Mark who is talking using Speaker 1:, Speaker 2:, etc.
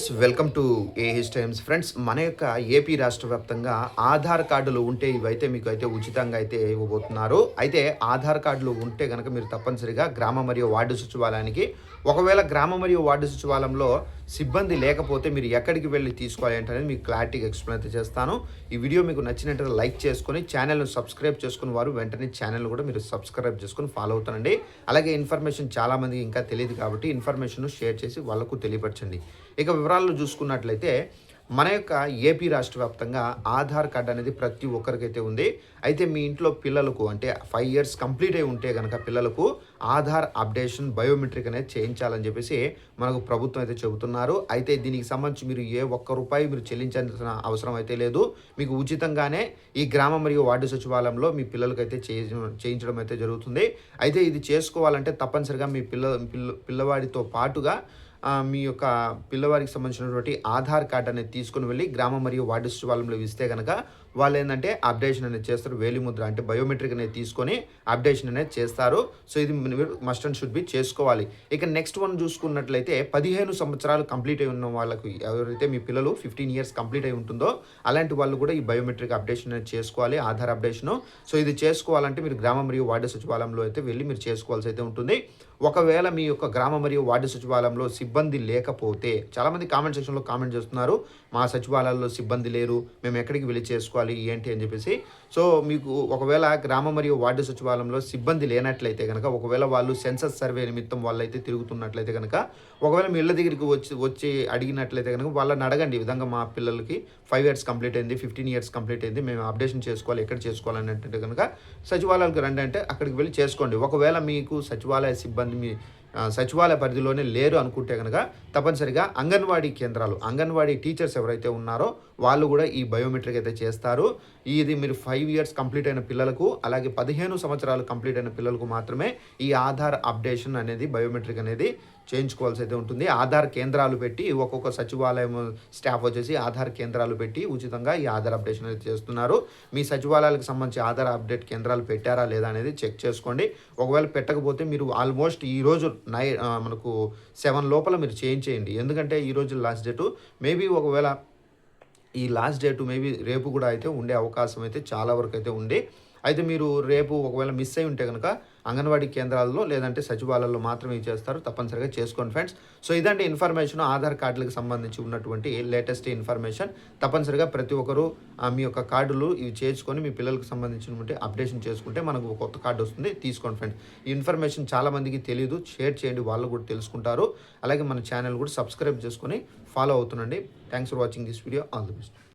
Speaker 1: Friends, welcome to AH times. Friends, మన యొక్క AP రాష్ట్ర వ్యాప్తంగా ఆధార్ కార్డులు ఉంటే ఇవైతే మీకు అయితే ఉచితంగా అయితే ఇవ్వబోతున్నారు. అయితే ఆధార్ కార్డులు ఉంటే కనుక మీరు తప్పనిసరిగా గ్రామ మరియు వార్డు సచివాలయానికి, ఒకవేళ గ్రామ మరియు వార్డు సచివాలయంలో సిబ్బంది లేకపోతే మీరు ఎక్కడికి వెళ్ళి తీసుకోవాలి ఏంటనేది మీకు క్లారిటీగా ఎక్స్ప్లెయిన్ అయితే చేస్తాను. ఈ వీడియో మీకు నచ్చినట్టు లైక్ చేసుకొని ఛానల్ను సబ్స్క్రైబ్ చేసుకుని వారు వెంటనే ఛానల్ కూడా మీరు సబ్స్క్రైబ్ చేసుకొని ఫాలో అవుతానండి. అలాగే ఇన్ఫర్మేషన్ చాలామందికి ఇంకా తెలియదు కాబట్టి ఇన్ఫర్మేషన్ షేర్ చేసి వాళ్ళకు తెలియపరచండి. ఇక వివరాల్లో చూసుకున్నట్లయితే మన యొక్క ఏపీ రాష్ట్ర వ్యాప్తంగా ఆధార్ కార్డు అనేది ప్రతి ఒక్కరికైతే ఉంది. అయితే మీ ఇంట్లో పిల్లలకు అంటే 5 years కంప్లీట్ అయి ఉంటే కనుక పిల్లలకు ఆధార్ అప్డేషన్ బయోమెట్రిక్ అనేది చేయించాలని చెప్పేసి మనకు ప్రభుత్వం అయితే చెబుతున్నారు. అయితే దీనికి సంబంధించి మీరు ఏ ఒక్క రూపాయి మీరు చెల్లించాల్సిన అవసరం అయితే లేదు. మీకు ఉచితంగానే ఈ గ్రామ మరియు వార్డు సచివాలయంలో మీ పిల్లలకైతే చేయించడం అయితే జరుగుతుంది. అయితే ఇది చేసుకోవాలంటే తప్పనిసరిగా మీ పిల్లవాడితో పాటుగా మీ యొక్క పిల్లవారికి సంబంధించినటువంటి ఆధార్ కార్డు అనేది తీసుకుని వెళ్ళి గ్రామ మరియు వార్డు సచివాలయంలో ఇస్తే కనుక వాళ్ళు ఏంటంటే అప్డేషన్ అనేది చేస్తారు. వేలిముద్ర అంటే బయోమెట్రిక్ అనేది తీసుకొని అప్డేషన్ అనేది చేస్తారు. సో ఇది మీరు మస్ట్ అండ్ షుడ్ బి చేసుకోవాలి. ఇక నెక్స్ట్ వన్ చూసుకున్నట్లయితే 15 సంవత్సరాలు కంప్లీట్ అయి ఉన్న వాళ్ళకు, ఎవరైతే మీ పిల్లలు 15 years కంప్లీట్ అయి ఉంటుందో అలాంటి వాళ్ళు కూడా ఈ బయోమెట్రిక్ అప్డేషన్ అనేది చేసుకోవాలి, ఆధార్ అప్డేషను. సో ఇది చేసుకోవాలంటే మీరు గ్రామ మరియు వార్డు సచివాలయంలో అయితే వెళ్ళి మీరు చేసుకోవాల్సి అయితే ఉంటుంది. ఒకవేళ మీ యొక్క గ్రామ మరియు వార్డు సచివాలయంలో సిబ్బంది లేకపోతే, చాలామంది కామెంట్ సెక్షన్లో కామెంట్ చేస్తున్నారు, మా సచివాలయాల్లో సిబ్బంది లేరు, మేము ఎక్కడికి వెళ్ళి చేసుకోవాలి ఏంటి అని చెప్పేసి. సో మీకు ఒకవేళ గ్రామ మరియు వార్డు సచివాలయంలో సిబ్బంది లేనట్లయితే కనుక, ఒకవేళ వాళ్ళు సెన్సస్ సర్వే నిమిత్తం వాళ్ళైతే తిరుగుతున్నట్లయితే కనుక, ఒకవేళ మీ ఇళ్ళ దగ్గరికి వచ్చి అడిగినట్లయితే కనుక వాళ్ళని అడగండి. ఈ విధంగా మా పిల్లలకి 5 years కంప్లీట్ అయింది, 15 years కంప్లీట్ అయింది, మేము అప్డేషన్ చేసుకోవాలి, ఎక్కడ చేసుకోవాలని అంటే కనుక సచివాలయాలకు రండి అంటే అక్కడికి వెళ్ళి చేసుకోండి. ఒకవేళ మీకు సచివాలయ సిబ్బంది మీ సచివాలయ పరిధిలోనే లేరు అనుకుంటే కనుక తప్పనిసరిగా అంగన్వాడీ టీచర్స్ ఎవరైతే ఉన్నారో వాళ్ళు కూడా ఈ బయోమెట్రిక్ అయితే చేస్తారు. ఇది మీరు 5 years కంప్లీట్ అయిన పిల్లలకు, అలాగే 15 సంవత్సరాలు కంప్లీట్ అయిన పిల్లలకు మాత్రమే ఈ ఆధార్ అప్డేషన్ అనేది బయోమెట్రిక్ అనేది చేయించుకోవాల్సి అయితే ఉంటుంది. ఆధార్ కేంద్రాలు పెట్టి ఒక్కొక్క సచివాలయం స్టాఫ్ వచ్చేసి ఆధార్ కేంద్రాలు పెట్టి ఉచితంగా ఈ ఆధార్ అప్డేషన్ అయితే చేస్తున్నారు. మీ సచివాలయాలకు సంబంధించి ఆధార్ అప్డేట్ కేంద్రాలు పెట్టారా లేదా అనేది చెక్ చేసుకోండి. ఒకవేళ పెట్టకపోతే మీరు ఆల్మోస్ట్ ఈరోజు మనకు 7 లోపల మీరు చేయించేయండి. ఎందుకంటే ఈరోజు లాస్ట్ డేటు, మేబీ ఒకవేళ ఈ లాస్ట్ డేటు మేబీ రేపు కూడా అయితే ఉండే అవకాశం అయితే చాలా వరకు అయితే ఉంది. అయితే మీరు రేపు ఒకవేళ మిస్ అయి ఉంటే కనుక అంగన్వాడీ కేంద్రాల్లో లేదంటే సచివాలయాల్లో మాత్రమే చేస్తారు. తప్పనిసరిగా చేసుకోండి ఫ్రెండ్స్. సో ఇదంటే ఇన్ఫర్మేషన్, ఆధార్ కార్డులకు సంబంధించి ఉన్నటువంటి లేటెస్ట్ ఇన్ఫర్మేషన్. తప్పనిసరిగా ప్రతి ఒక్కరూ మీ యొక్క కార్డులు ఇవి చేసుకొని మీ పిల్లలకు సంబంధించినటువంటి అప్డేషన్ చేసుకుంటే మనకు ఒక కొత్త కార్డు వస్తుంది. తీసుకోండి ఫ్రెండ్స్. ఈ ఇన్ఫర్మేషన్ చాలామందికి తెలియదు, షేర్ చేయండి, వాళ్ళు కూడా తెలుసుకుంటారు. అలాగే మన ఛానల్ కూడా సబ్స్క్రైబ్ చేసుకొని ఫాలో అవుతుండండి. Thanks for watching this video. All the best.